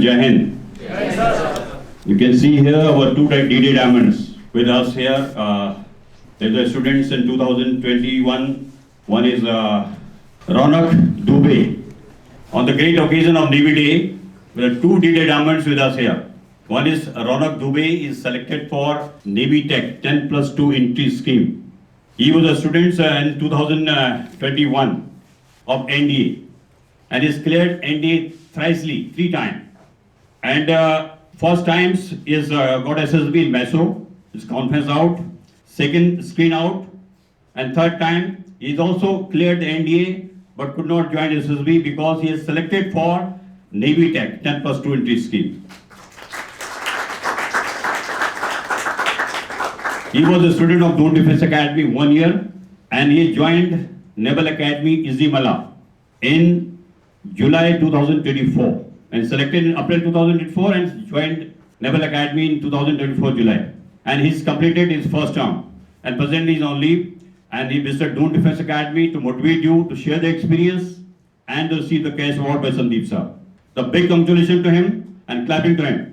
everyone, Jai Hind. You can see here our two DD diamonds with us here. There's the students in 2021. One is Ronak Dubey. On the great occasion of Navy Day, there are two DD diamonds with us here. One is Ronak Dubey is selected for Navy Tech 10+2 entry scheme. He was a student in 2021 of NDA and is cleared NDA thrice, 3 times. And first times is got SSB in MESO, is conference out, second screen out, and third time he is also cleared the NDA but could not join SSB because he is selected for Navy Tech 10+2 entry scheme. He was a student of Drone Defense Academy 1 year and he joined Naval Academy Izimala in July 2024 and selected in April 2024 and joined Naval Academy in 2024 July. And he's completed his first term and presently is on leave and he visited Drone Defense Academy to motivate you to share the experience and to receive the cash award by Sandeep sir. The big congratulations to him and clapping to him.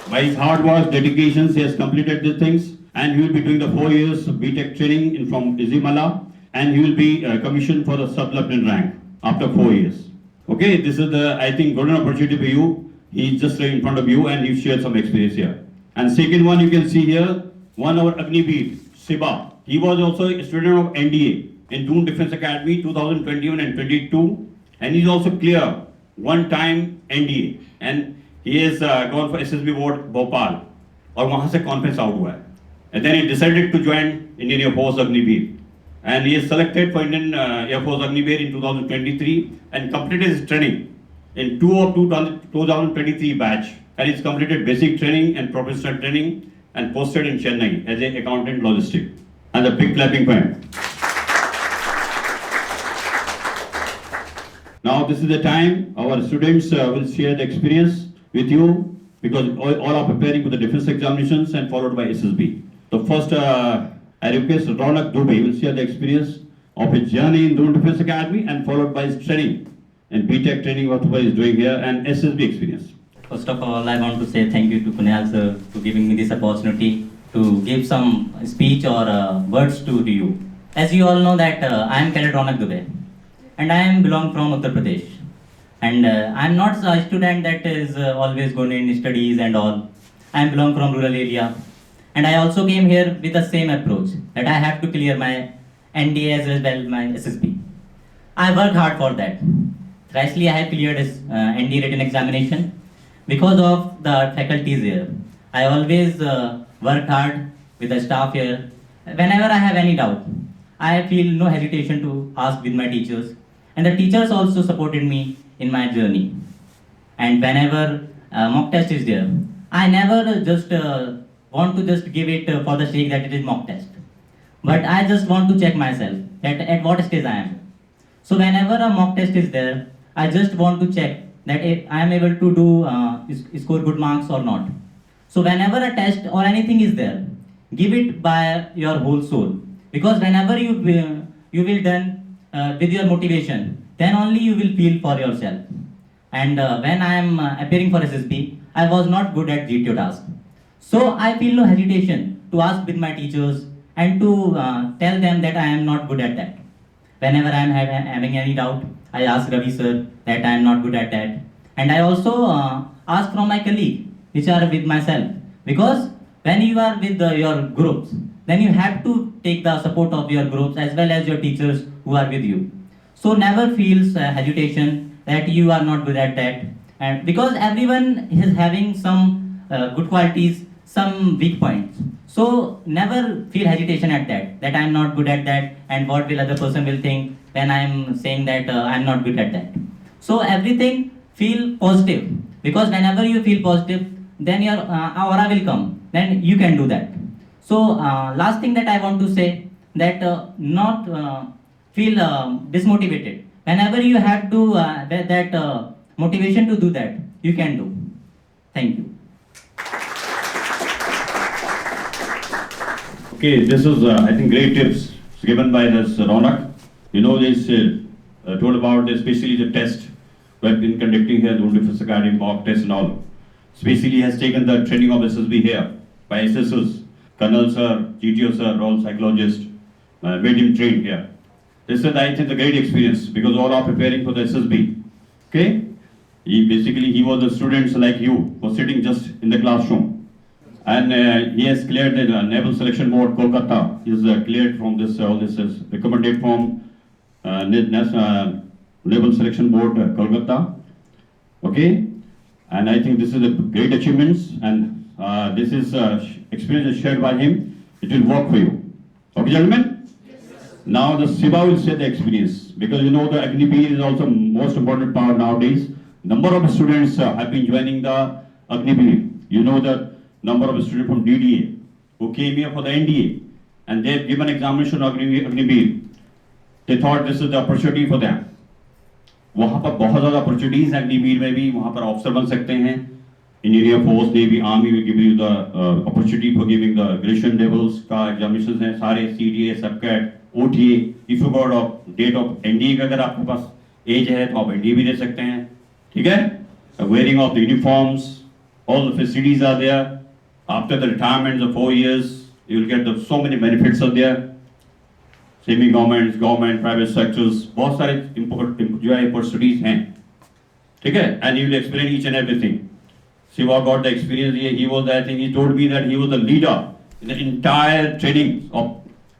By his hard work, dedications, he has completed these things and he will be doing the 4 years of BTech training from Izimala and he will be commissioned for the sub-lieutenant rank after 4 years. Okay, this is the, I think, golden opportunity for you. He is just right in front of you and he shared some experience here. And second one you can see here, one our Agniveer, Siba. He was also a student of NDA in Drone Defense Academy 2021 and 22 and he's also clear one time NDA and he has gone for SSB Board Bhopal और वहाँ से conference out हुआ है. And then he decided to join Indian Air Force Agniveer. And he is selected for Indian Air Force Agniveer in 2023 and completed his training in 2023 batch. And he's completed basic training and professional training and posted in Chennai as an accountant logistic. And a big clapping for him. Now this is the time our students will share the experience with you because all are preparing for the defense examinations and followed by SSB. The first I request Ronak Dubey will share the experience of his journey in Drone Defense Academy and followed by his training and BTech training what he is doing here and SSB experience. First of all, I want to say thank you to Kunal sir for giving me this opportunity to give some speech or words to you. As you all know that I am Cadet Ronak Dubey and I am belong from Uttar Pradesh. And I am not a student that is always going in studies and all. I belong from rural area. And I also came here with the same approach that I have to clear my NDA as well as my SSB. I worked hard for that. Thrice I have cleared this NDA written examination because of the faculties here. I always worked hard with the staff here. Whenever I have any doubt, I feel no hesitation to ask with my teachers. And the teachers also supported me in my journey. And whenever mock test is there, I never just want to just give it for the sake that it is mock test. But I just want to check myself that at what stage I am. So whenever a mock test is there, I just want to check that if I am able to do score good marks or not. So whenever a test or anything is there, give it by your whole soul. Because whenever you will done with your motivation, then only you will feel for yourself. And when I am appearing for SSB, I was not good at GTO task. So I feel no hesitation to ask with my teachers and to tell them that I am not good at that. Whenever I am having any doubt, I ask Ravi sir that I am not good at that. And I also ask from my colleague, which are with myself. Because when you are with your groups, then you have to take the support of your groups as well as your teachers who are with you. So never feels hesitation that you are not good at that. And because everyone is having some good qualities, some weak points. So never feel hesitation at that I am not good at that and what will other person will think when I am saying that I am not good at that. So everything feel positive because whenever you feel positive, then your aura will come, then you can do that. So last thing that I want to say that not feel dismotivated. Whenever you have to that motivation to do that, you can do. Thank you. Okay, this is I think great tips given by this Ronak. You know, this told about especially the test when in conducting here the defense academy mock tests and all. Especially he has taken the training of SSB here by SSS, Colonel sir, GTO sir, all psychologist, made him train here. This is, I think, a great experience because all are preparing for the SSB. Okay? He was the students like you, was sitting just in the classroom. And he has cleared the Naval Selection Board, Kolkata. He is cleared from this, all this is recommended from Naval Selection Board, Kolkata. Okay? And I think this is a great achievements, and this is experience is shared by him. It will work for you. Okay, gentlemen? Now the Siva will share the experience because you know the Agniveer is also most important part nowadays. Number of students have been joining the Agniveer. You know the number of students from DDA who came here for the NDA and they have given examination of Agniveer. They thought this is the opportunity for them. वहाँ पर बहुत ज़्यादा opportunities हैं अग्निवीर में भी, वहाँ पर officer बन सकते हैं. Indian force navy army will give you the opportunity for giving the graduation levels का एग्जामिनेशन है सारे, सीडीए, सबकैट, OTA. If you got of date of NDA का अगर आपके पास एज है तो आप एनडीए भी दे सकते हैं. ठीक है? Wearing of the uniforms, all the facilities are there. After the retirement of 4 years you will get the so many benefits are there. Semi government, government, private sectors, बहुत सारे जो है अपॉर्चुनिटीज हैं. ठीक है? And you will experience each and everything. Siva got the experience. He was, I think, he told me that he was the leader in the entire training of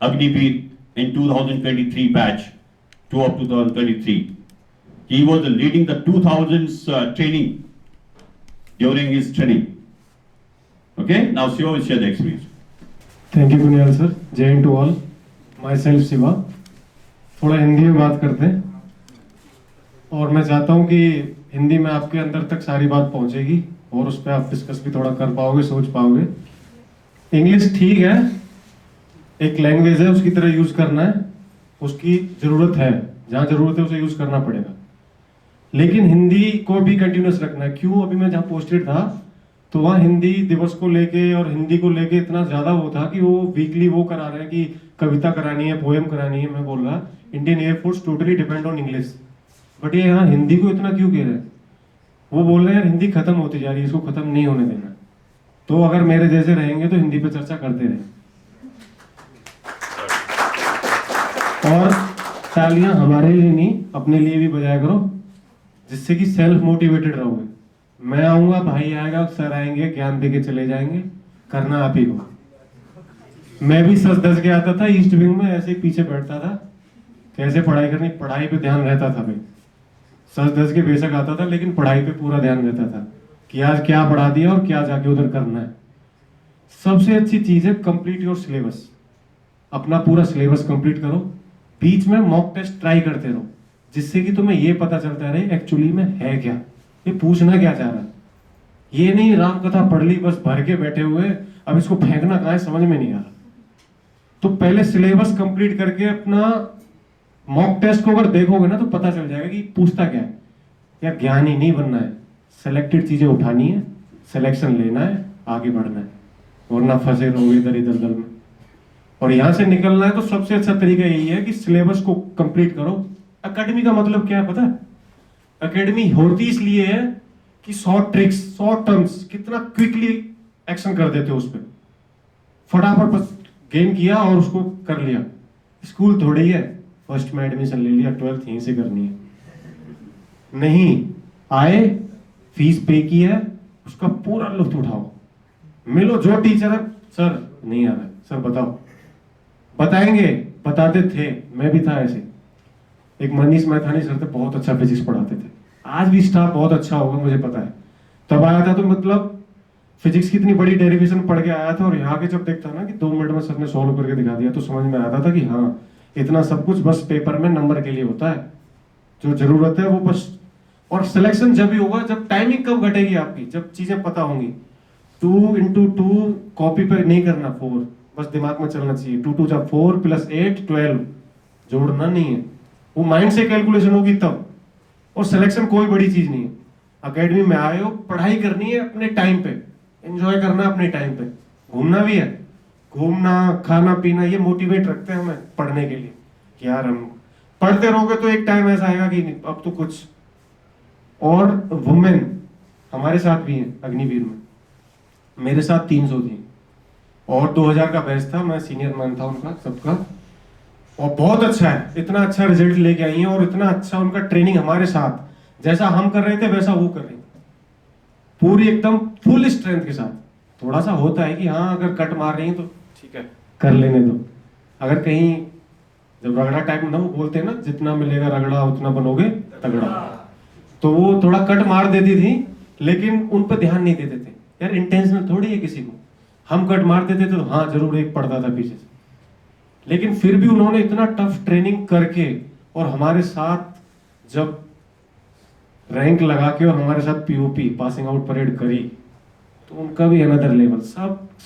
Agniveer in 2023 batch, to up to 2023. He was leading the 2000s training during his training. Okay? Now Siva will share the experience. Thank you, Kunal sir. Jai Hind to all. Myself Siva. थोड़ा हिंदी में बात करते हैं और मैं चाहता हूँ कि हिंदी में आपके अंदर तक सारी बात पहुँचेगी और उस पर आप डिस्कस भी थोड़ा कर पाओगे, सोच पाओगे. इंग्लिश ठीक है, एक लैंग्वेज है, उसकी तरह यूज करना है, उसकी जरूरत है, जहाँ जरूरत है उसे यूज करना पड़ेगा. लेकिन हिंदी को भी कंटिन्यूस रखना है. क्यों? अभी मैं जहाँ पोस्टेड था तो वहाँ हिंदी दिवस को लेके और हिंदी को लेके इतना ज्यादा वो था कि वो वीकली वो करा रहे हैं कि कविता करानी है, पोएम करानी है. मैं बोल रहा Indian air force totally depend on English, but ये यहाँ हिंदी को इतना क्यों कह रहे हैं? वो बोल रहे हैं हिंदी खत्म होती जा रही है, इसको खत्म नहीं होने देना. तो अगर मेरे जैसे रहेंगे तो हिंदी पे चर्चा करते रहें. और तालियां हमारे लिए नहीं, अपने लिए भी बजाया करो, जिससे कि सेल्फ मोटिवेटेड रहोगे. मैं आऊंगा, भाई आएगा, सर आएंगे, ज्ञान देके चले जाएंगे, करना आप ही को. मैं भी सच धज के आता था ईस्ट विंग में, ऐसे ही पीछे बैठता था, कैसे पढ़ाई करनी, पढ़ाई पे ध्यान रहता था भाई. सच धज के बेशक आता था लेकिन पढ़ाई पे पूरा ध्यान रहता था कि आज क्या पढ़ा दिया और क्या जाके उधर करना है. सबसे अच्छी चीज है कंप्लीट योर सिलेबस. अपना पूरा सिलेबस कंप्लीट करो, बीच में मॉक टेस्ट ट्राई करते रहो, जिससे कि तुम्हें ये पता चलता रहे एक्चुअली में है क्या, ये पूछना क्या चाह रहा है. ये नहीं राम कथा पढ़ ली बस भर के बैठे हुए, अब इसको फेंकना कहाँ है समझ में नहीं आ रहा. तो पहले सिलेबस कंप्लीट करके अपना मॉक टेस्ट को अगर देखोगे ना तो पता चल जाएगा कि पूछता क्या है. या ज्ञानी नहीं बनना है, सेलेक्टेड चीजें उठानी है, सिलेक्शन लेना है, आगे बढ़ना है, वरना फंसे रहोगे इधर इधर दल में. और यहां से निकलना है तो सबसे अच्छा तरीका यही है कि सिलेबस को कंप्लीट करो. एकेडमी का मतलब क्या है पता है? एकेडमी होती इसलिए है कि शॉर्ट ट्रिक्स, शॉर्ट टर्म्स, कितना क्विकली एक्शन कर देते हो उस पर, फटाफट बस गेन किया और उसको कर लिया. स्कूल थोड़ी है फर्स्ट में एडमिशन ले लिया, 12th यहीं से करनी है. नहीं, आए, फीस पे की है, उसका पूरा लुत्फ उठाओ. मिलो, जो टीचर है, सर नहीं आ रहा है, सर बताओ, बताएंगे, बताते थे, मैं भी था ऐसे. एक मनीष मैथानी सर थे, बहुत अच्छा फिजिक्स पढ़ाते थे, आज भी स्टाफ बहुत अच्छा होगा मुझे पता है. तब आया था तो मतलब फिजिक्स की इतनी बड़ी डेरिवेशन पढ़ के आया था, और यहाँ के जब देखता ना कि 2 मिनट में सर ने सॉल्व करके दिखा दिया तो समझ में आता था कि हाँ, इतना सब कुछ बस पेपर में नंबर के लिए होता है, जो जरूरत है वो बस. और सिलेक्शन जब भी होगा जब टाइमिंग कब घटेगी आपकी, जब चीजें पता होंगी. 2 × 2 कॉपी पे नहीं करना, 4 बस दिमाग में चलना चाहिए. 2 × 2 = 4 + 8 = 12, जोड़ना नहीं है, वो माइंड से कैलकुलेशन होगी तब. और सिलेक्शन कोई बड़ी चीज नहीं है. अकेडमी में आए हो, पढ़ाई करनी है अपने टाइम पे, एंजॉय करना अपने टाइम पे, घूमना भी है, घूमना, खाना पीना, ये मोटिवेट रखते हैं हमें पढ़ने के लिए कि यार हम पढ़ते रहोगे तो एक टाइम ऐसा आएगा कि अब तो कुछ और वुमेन हमारे साथ भी हैं अग्निवीर में, मेरे साथ 300 थी और 2000 का बैच था, मैं सीनियर मैन था उनका सबका, और बहुत अच्छा है, इतना अच्छा रिजल्ट लेके आई हैं और इतना अच्छा उनका ट्रेनिंग हमारे साथ, जैसा हम कर रहे थे वैसा वो कर रही थी, पूरी एकदम फुल स्ट्रेंथ के साथ। थोड़ा सा होता है कि हाँ अगर कट मार रही हैं तो ठीक है कर लेने दो, अगर कहीं जब रगड़ा टाइप ना वो बोलते हैं ना, जितना मिलेगा रगड़ा उतना बनोगे तगड़ा, तो वो थोड़ा कट मार देती थी, लेकिन उन पर ध्यान नहीं देते थे, यार इंटेंशनल थोड़ी है किसी को, हम कट मार देते थे तो हाँ जरूर एक पड़ता था पीछे से, लेकिन फिर भी उन्होंने इतना टफ ट्रेनिंग करके और हमारे साथ जब रैंक लगा के और हमारे साथ पीओपी पासिंग आउट परेड करी, तो उनका भी अनदर लेवल,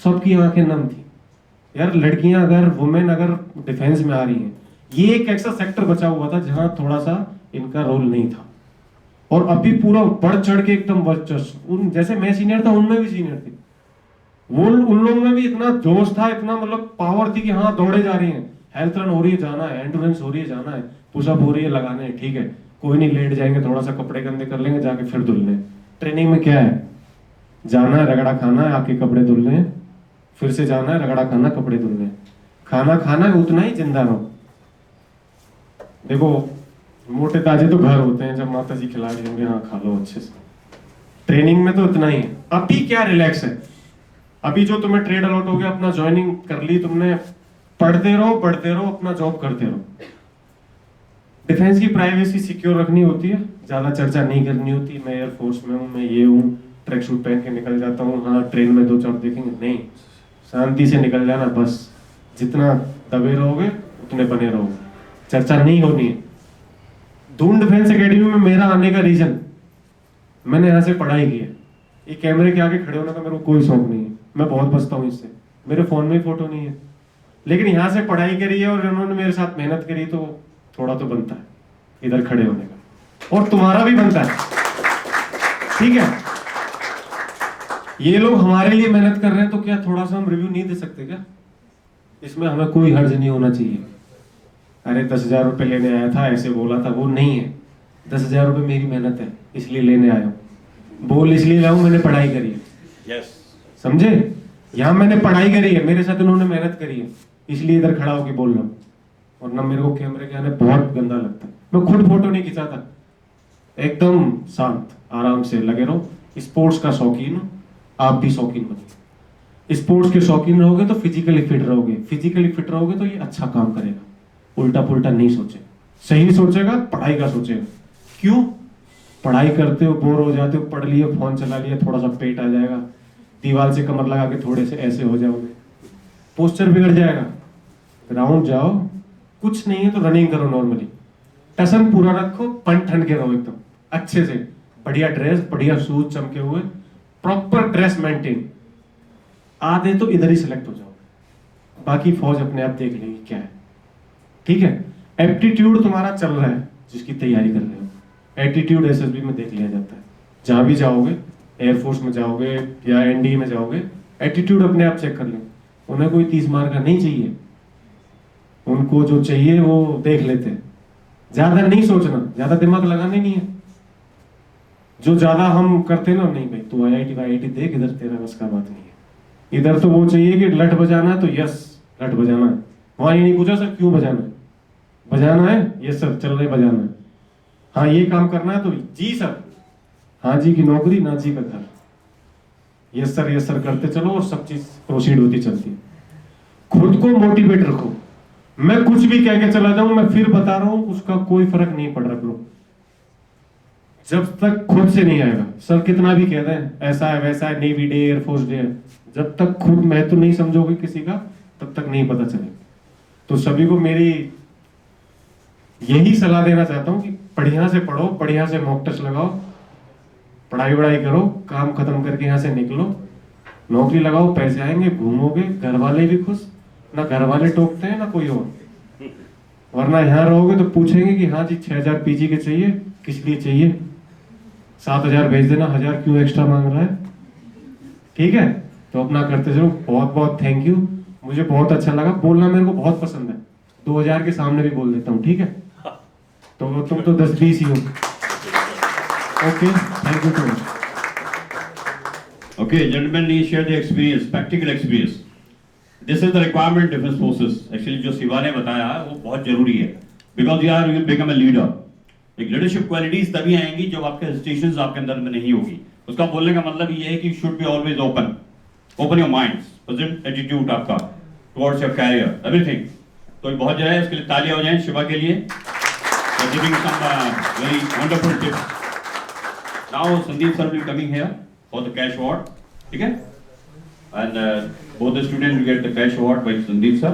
सबकी आंखें नम थी। यार लड़कियां अगर वुमेन अगर डिफेंस में आ रही हैं, ये एक ऐसा सेक्टर बचा हुआ था जहां थोड़ा सा इनका रोल नहीं था, और अभी पूरा बढ़ चढ़ के एकदम वर्चस्व, उन जैसे मैं सीनियर था उनमें भी सीनियर थे वो, उन लोगों में भी इतना जोश था, इतना मतलब पावर थी कि हाँ दौड़े जा रही हैं, हेल्थ रन हो रही है जाना है, एंडोरेंस हो रही है जाना है, पुशअप हो रही है लगाने हैं, ठीक है कोई नहीं लेट जाएंगे, थोड़ा सा कपड़े गंदे कर लेंगे जाके फिर धुल लें। ट्रेनिंग में क्या है, जाना है रगड़ा खाना है आके कपड़े धुल लें, फिर से जाना है रगड़ा खाना कपड़े धुल लें, खाना खाना है उतना ही जिंदा रहो। देखो मोटे ताजे तो घर होते हैं, जब माता जी खिला रही होंगे हाँ खा लो अच्छे से, ट्रेनिंग में तो इतना ही है। अभी क्या रिलैक्स है, अभी जो तुम्हें ट्रेड अलॉट हो गया, अपना ज्वाइनिंग कर ली तुमने, पढ़ते रहो बढ़ते रहो, अपना जॉब करते रहो। डिफेंस की प्राइवेसी सिक्योर रखनी होती है, ज्यादा चर्चा नहीं करनी होती, मैं एयरफोर्स में हूँ, मैं ये हूँ, ट्रैक सूट पहन के निकल जाता हूँ, हाँ ट्रेन में 2-4 देखेंगे, नहीं, शांति से निकल जाना बस, जितना दबे रहोगे उतने बने रहोगे, चर्चा नहीं होनी है। दून डिफेंस एकेडमी में मेरा आने का रीजन, मैंने यहाँ से पढ़ाई की है, ये कैमरे के आगे खड़े होने का मेरे को कोई शौक नहीं है, मैं बहुत बचता हूँ इससे, मेरे फोन में फोटो नहीं है, लेकिन यहाँ से पढ़ाई करी है और उन्होंने मेरे साथ मेहनत करी, तो थोड़ा तो बनता है इधर खड़े होने का, और तुम्हारा भी बनता है, ठीक है। ये लोग हमारे लिए मेहनत कर रहे हैं, तो क्या थोड़ा सा हम रिव्यू नहीं दे सकते क्या? इसमें हमें कोई हर्ज नहीं होना चाहिए। अरे 10,000 रुपए लेने आया था ऐसे बोला था, वो नहीं है, 10,000 रुपए मेरी मेहनत है इसलिए लेने आया हूँ, बोल इसलिए लाऊं मैंने पढ़ाई करी है, Yes. समझे? यहाँ मैंने पढ़ाई करी है, मेरे साथ उन्होंने मेहनत करी है, इसलिए इधर खड़ा होकर बोल रहा हूँ, वरना मेरे को कैमरे के आने बहुत गंदा लगता है। मैं खुद फोटो नहीं खिंचाता, एकदम शांत आराम से लगे रहो। स्पोर्ट्स का शौकीन हो, आप भी शौकीन बनिए। स्पोर्ट्स के शौकीन रहोगे तो फिजिकली फिट रहोगे, फिजिकली फिट रहोगे तो ये अच्छा काम करेगा, उल्टा पुल्टा नहीं सोचे, सही सोचेगा, पढ़ाई का सोचेगा। क्यों? पढ़ाई करते हो बोर हो जाते हो, पढ़ लिए फोन चला लिया, थोड़ा सा पेट आ जाएगा, दीवार से कमर लगा के थोड़े से ऐसे हो जाओगे, पोस्चर बिगड़ जाएगा। ग्राउंड जाओ, कुछ नहीं है तो रनिंग करो, नॉर्मली टसन पूरा रखो, पन ठन के रहो एकदम अच्छे से, बढ़िया ड्रेस, बढ़िया शूज चमके हुए, प्रॉपर ड्रेस मेंटेन। आधे तो इधर ही सिलेक्ट हो जाओगे, बाकी फौज अपने आप देख लेगी क्या है, ठीक है। एप्टीट्यूड तुम्हारा चल रहा है जिसकी तैयारी कर रहे हो, एटीट्यूड एसएसबी में देख लिया जाता है। जहां भी जाओगे, एयरफोर्स में जाओगे या एनडी में जाओगे, एटीट्यूड अपने आप चेक कर लो। उन्हें कोई 30 मार्क का नहीं चाहिए, उनको जो चाहिए वो देख लेते हैं। ज्यादा नहीं सोचना, ज्यादा दिमाग लगाना नहीं है। जो ज्यादा हम करते ना, नहीं भाई तू आईआईटी देख, इधर तेरा बस का बात नहीं है। इधर तो वो चाहिए कि लठ बजाना है तो यस लठ बजाना है, वहां ये नहीं पूछा सर क्यों बजाना है, बजाना है यस सर चल रहे बजाना है, हाँ ये काम करना है तो जी सर, हाँ जी की नौकरी ना जी का घर, यस सर करते चलो और सब चीज प्रोसीड होती चलती है। खुद को मोटिवेट रखो। मैं कुछ भी कह के चला जाऊं, मैं फिर बता रहा हूं, उसका कोई फर्क नहीं पड़ रहा ब्रो, जब तक खुद से नहीं आएगा। सर कितना भी कह दें ऐसा है वैसा है, नेवी डे एयरफोर्स डे है, जब तक खुद महत्व नहीं समझोगे किसी का तब तक नहीं पता चलेगा। तो सभी को मेरी यही सलाह देना चाहता हूं कि बढ़िया से पढ़ो, बढ़िया से मॉक टेस्ट लगाओ, पढ़ाई वढ़ाई करो, काम खत्म करके यहाँ से निकलो, नौकरी लगाओ, पैसे आएंगे, घूमोगे, घर वाले भी खुश, ना घर वाले टोकते हैं ना कोई और। वरना यहाँ रहोगे तो पूछेंगे कि हाँ जी 6,000 पीजी के चाहिए, किस लिए चाहिए, 7,000 भेज देना, 1,000 क्यों एक्स्ट्रा मांग रहा है, ठीक है। तो अपना करते चलो। बहुत बहुत थैंक यू, मुझे बहुत अच्छा लगा, बोलना मेरे को बहुत पसंद है, 2,000 के सामने भी बोल देता हूँ, ठीक है। तो तुम तो 10-20 ही हो, Okay, thank you too much. Okay, gentlemen, please share the experience, practical experience. This is the requirement defense forces. Actually, जो शिवा ने बताया वो बहुत जरूरी है. Because you will become a leader. एक लीडरशिप क्वालिटीज तभी आएंगी जब आपके हेजिटेशंस आपके अंदर में नहीं होगी. उसका बोलने का मतलब ये है कि you should be always open. Open your minds. Present attitude आपका towards your career, everything. तो ये बहुत जरूरी है. इसके लिए तालियां हो जाएं शिवा के लिए. Giving some very wonderful tips. Now Sandeep sir will be coming here for the cash award. ठीक है? And both the students will get the cash award by Sandeep sir.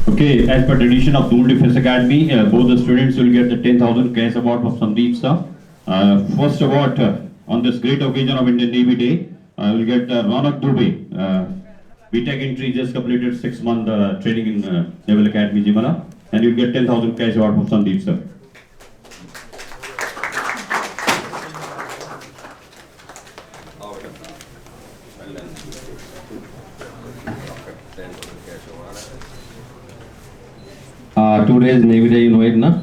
Okay, as per tradition of Doon Defense Academy, both the students will get the 10,000 cash award from Sandeep sir. First award on this great occasion of Indian Navy Day will get Ronak Dubey. BTech entry just completed 6-month training in Naval Academy Jimala, and you'll get 10,000 cash award from Sandeep sir. Today's Navy Day, you know it, na?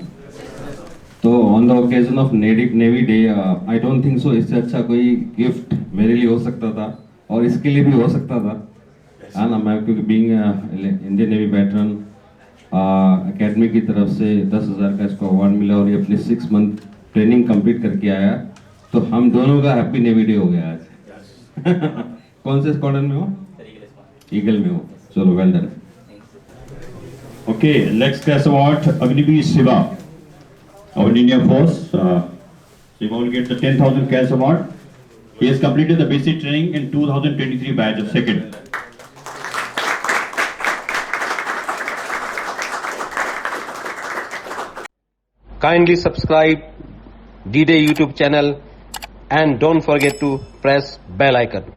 तो on the occasion of Navy Day, I don't think so इससे अच्छा कोई gift मेरे लिए हो सकता था और इसके लिए भी हो सकता था, है ना? मैं क्योंकि being Indian navy veteran academy की तरफ से 10,000 का इसको अवार्ड मिला और ये अपनी 6 मंथ ट्रेनिंग कंप्लीट करके आया, तो हम दोनों का हैप्पी नेवी डे हो गया आज. कौन से स्क्वाड्रन में हो? ईगल में हो. चलो, well done. Okay, next cash award Agniveer Shiva of Indian Force. Shiva will get the 10,000 cash award. He has completed the basic training in 2023 batch of second. Kindly subscribe D-Day YouTube channel and don't forget to press bell icon.